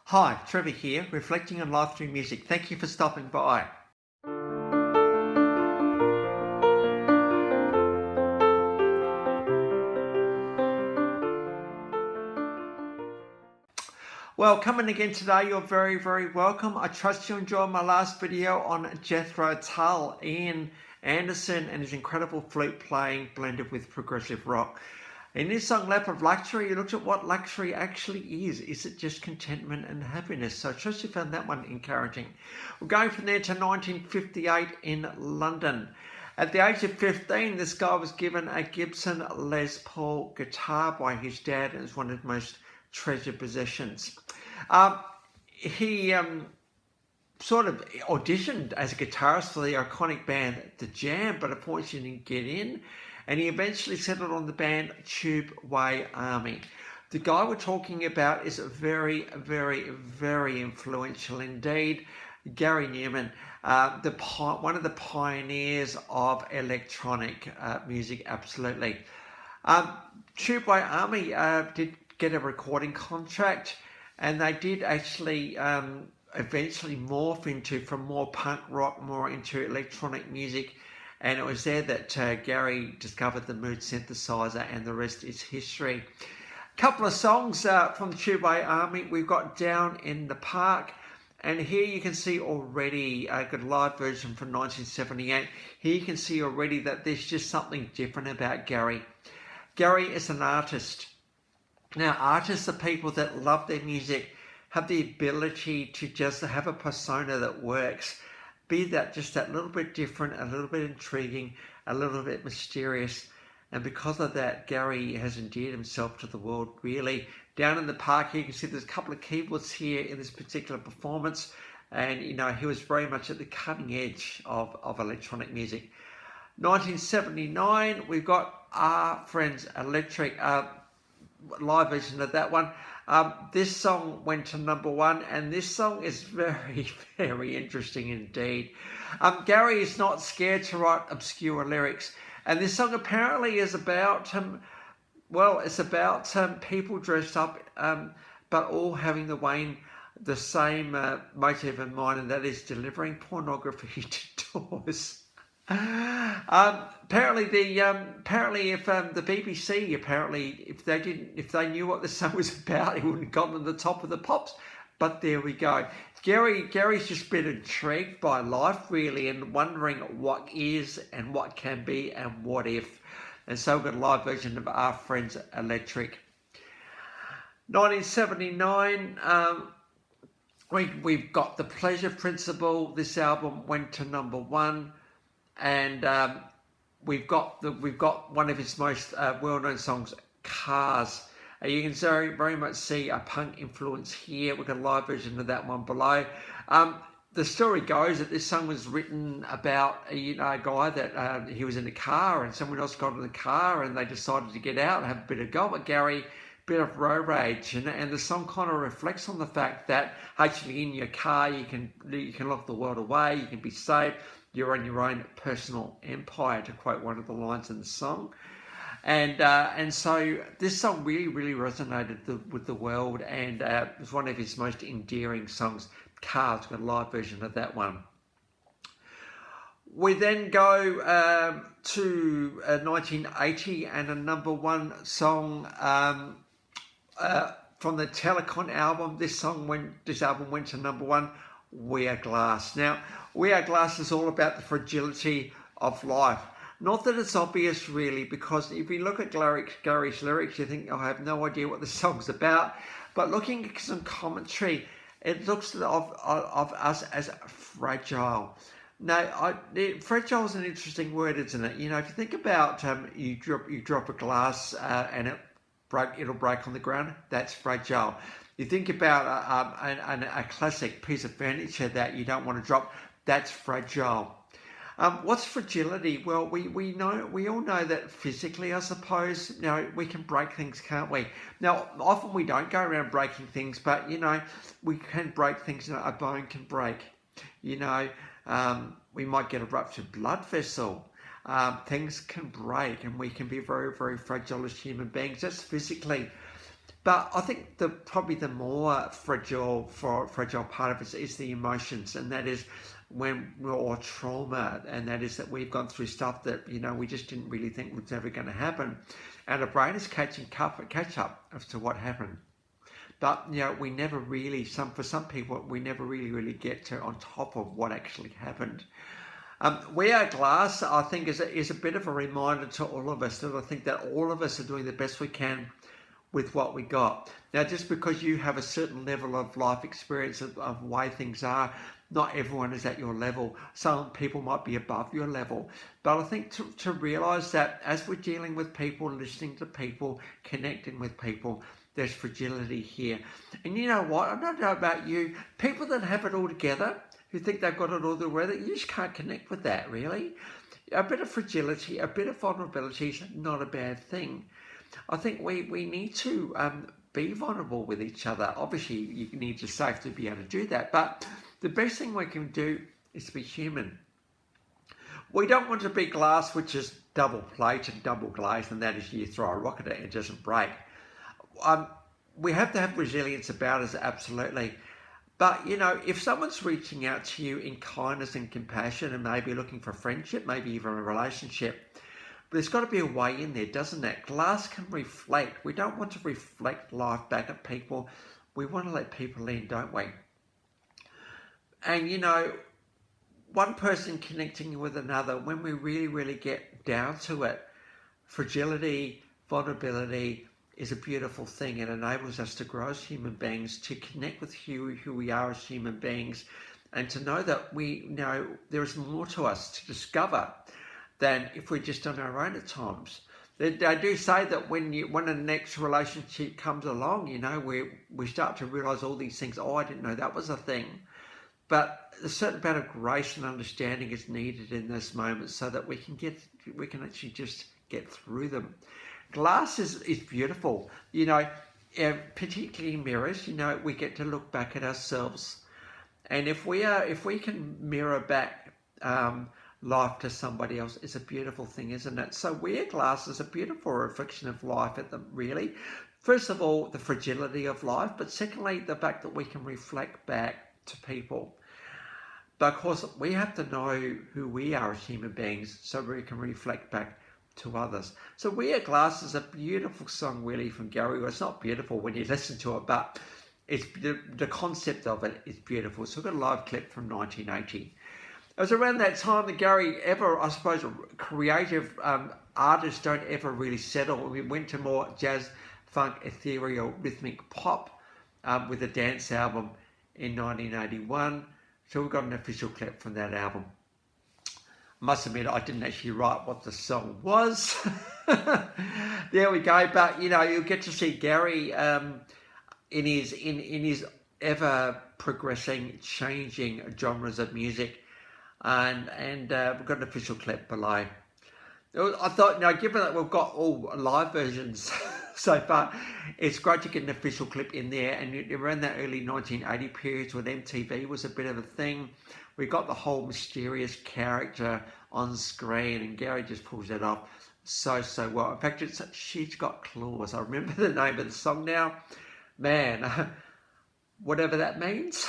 Hi, Trevor here, reflecting on life through music. Thank you for stopping by. Well, coming again today, you're very, very welcome. I trust you enjoyed my last video on Jethro Tull, Ian Anderson, and his incredible flute playing blended with progressive rock. In this song, Lap of Luxury, you looked at what luxury actually is. Is it just contentment and happiness? So I trust you found that one encouraging. We're going from there to 1958 in London. At the age of 15, this guy was given a Gibson Les Paul guitar by his dad, and it's one of his most treasured possessions. He sort of auditioned as a guitarist for the iconic band The Jam, but unfortunately didn't get in, and he eventually settled on the band Tubeway Army. The guy we're talking about is very, very, very influential indeed. Gary Numan, one of the pioneers of electronic music, absolutely. Tubeway Army did get a recording contract, and they did actually eventually morph from more punk rock, more into electronic music. And it was there that Gary discovered the mood synthesizer, and the rest is history. A couple of songs from the Tubeway Army. We've got Down in the Park, and here you can see already a good live version from 1978. Here you can see already that there's just something different about Gary. Gary is an artist. Now, artists are people that love their music, have the ability to just have a persona that works. Be that just that little bit different, a little bit intriguing, a little bit mysterious. And because of that, Gary has endeared himself to the world, really. Down in the Park here, you can see there's a couple of keyboards here in this particular performance. And, he was very much at the cutting edge of electronic music. 1979, we've got Our Friends Electric, live version of that one. This song went to #1, and this song is very, very interesting indeed. Gary is not scared to write obscure lyrics, and this song apparently is about people dressed up, but all having the same motive in mind, and that is delivering pornography to doors. Apparently if the BBC if they knew what the song was about, it wouldn't have gotten to the top of the pops. But there we go. Gary's just been intrigued by life, really, and wondering what is and what can be and what if. And so we've got a live version of Our Friends Electric. 1979, we've got The Pleasure Principle. This album went to #1. And we've got one of his most well-known songs, Cars. You can very much see a punk influence here. We've got a live version of that one below. The story goes that this song was written about a guy that he was in a car, and someone else got in the car, and they decided to get out and have a bit of go at Gary, bit of road rage, and the song kind of reflects on the fact that actually in your car you can lock the world away, you can be safe. You're on your own personal empire, to quote one of the lines in the song. And so this song really, really resonated with the world, and it was one of his most endearing songs. Cars, got a live version of that one. We then go to 1980 and a #1 song from the Telecon album. This album went to #1. We Are Glass. Now, We Are Glass is all about the fragility of life. Not that it's obvious, really, because if you look at Gary's lyrics, you think, I have no idea what the song's about. But looking at some commentary, it looks of us as fragile. Now, fragile is an interesting word, isn't it? If you think about you drop a glass and it'll break on the ground, that's fragile. You think about a classic piece of furniture that you don't want to drop, that's fragile. What's fragility? Well, we all know that physically, I suppose, we can break things, can't we? Now, often we don't go around breaking things, but, we can break things. A bone can break. We might get a ruptured blood vessel. Things can break, and we can be very, very fragile as human beings. That's physically. But I think probably the more fragile part of it is the emotions, and that is when or trauma, and that is that we've gone through stuff that we just didn't really think was ever going to happen, and the brain is catch up as to what happened. But we never really, for some people, we never really get to on top of what actually happened. We Are Glass, I think, is a bit of a reminder to all of us that I think that all of us are doing the best we can with what we got. Now, just because you have a certain level of life experience of way things are, not everyone is at your level. Some people might be above your level. But I think to realize that as we're dealing with people, listening to people, connecting with people, there's fragility here. And you know what? I don't know about you. People that have it all together, who think they've got it all together, you just can't connect with that, really. A bit of fragility, a bit of vulnerability is not a bad thing. I think we need to be vulnerable with each other. Obviously, you need to safe to be able to do that. But the best thing we can do is be human. We don't want to be glass, which is double plated, double glazed, and that is you throw a rock at it, it doesn't break. We have to have resilience about us, absolutely. But, if someone's reaching out to you in kindness and compassion and maybe looking for friendship, maybe even a relationship, there's got to be a way in there, doesn't it? Glass can reflect. We don't want to reflect life back at people. We want to let people in, don't we? And, one person connecting with another, when we really get down to it, fragility, vulnerability is a beautiful thing. It enables us to grow as human beings, to connect with who we are as human beings, and to know that we know there is more to us to discover than if we're just on our own at times. They do say that when the next relationship comes along, we start to realise all these things. Oh, I didn't know that was a thing. But a certain amount of grace and understanding is needed in those moments so that we can actually just get through them. Glass is beautiful, particularly mirrors. We get to look back at ourselves, and if we can mirror back life to somebody else, it's a beautiful thing, isn't it? So wear glass is a beautiful reflection of life at them, really. First of all, the fragility of life, but secondly, the fact that we can reflect back to people. But of course, we have to know who we are as human beings so we can reflect back to others. So We Are Glass is a beautiful song, really, from Gary. Well, it's not beautiful when you listen to it, but it's the concept of it is beautiful. So we've got a live clip from 1980. It was around that time that Gary I suppose, creative artists don't ever really settle. We went to more jazz, funk, ethereal, rhythmic pop with a dance album in 1981. So we've got an official clip from that album. I must admit, I didn't actually write what the song was. There we go. But you'll get to see Gary in his ever progressing, changing genres of music, and we've got an official clip below. I thought, given that we've got all live versions so far, it's great to get an official clip in there. And around that early 1980 period when MTV was a bit of a thing, we got the whole mysterious character on screen, and Gary just pulls that off so well. In fact, She's Got Claws. I remember the name of the song now. Man, whatever that means.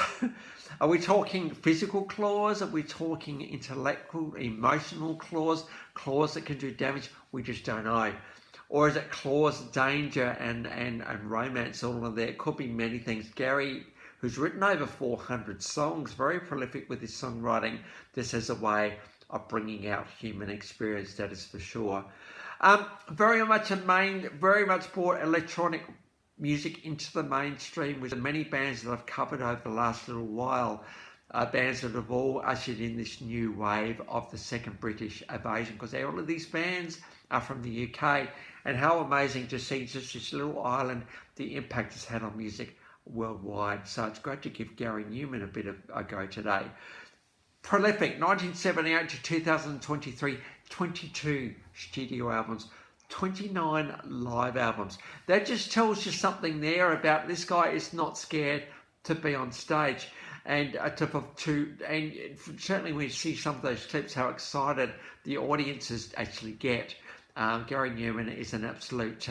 Are we talking physical claws? Are we talking intellectual, emotional claws? Claws that can do damage? We just don't know. Or is it claws, danger, and romance all in there? It could be many things. Gary, who's written over 400 songs, very prolific with his songwriting, this has a way of bringing out human experience, that is for sure. Very much brought electronic music into the mainstream with many bands that I've covered over the last little while, bands that have all ushered in this new wave of the second British invasion, because all of these bands are from the UK, and how amazing to see just this little island, the impact it's had on music worldwide. So it's great to give Gary Numan a bit of a go today. Prolific, 1978 to 2023, 22 studio albums, 29 live albums. That just tells you something there about this guy is not scared to be on stage, and certainly when you see some of those clips, how excited the audiences actually get. Gary Numan is an absolute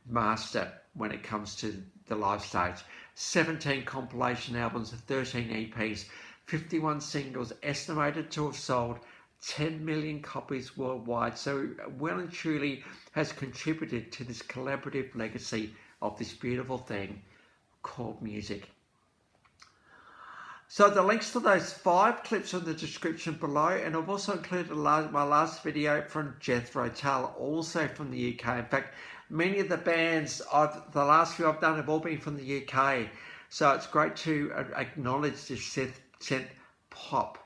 master when it comes to the live stage. 17 compilation albums, 13 EPs, 51 singles, estimated to have sold 10 million copies worldwide. So well and truly has contributed to this collaborative legacy of this beautiful thing called music. So the links to those 5 clips are in the description below, and I've also included my last video from Jethro Tull, also from the UK. In fact, many of the bands, the last few I've done have all been from the UK. So it's great to acknowledge this synth pop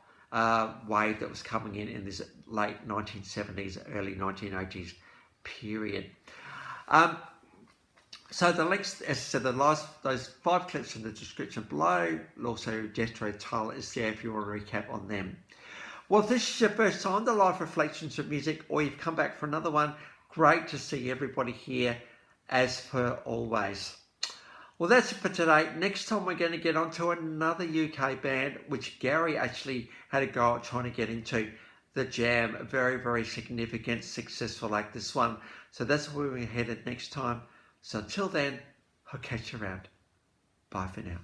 wave that was coming in this late 1970s, early 1980s period. So the links, as I said, those 5 clips in the description below. Also, Jethro Tull is there if you want to recap on them. Well, if this is your first time to Live Reflections of Music, or you've come back for another one, great to see everybody here, as per always. Well, that's it for today. Next time we're going to get on to another UK band, which Gary actually had a go at trying to get into. The Jam, very, very significant, successful like this one. So that's where we're headed next time. So until then, I'll catch you around. Bye for now.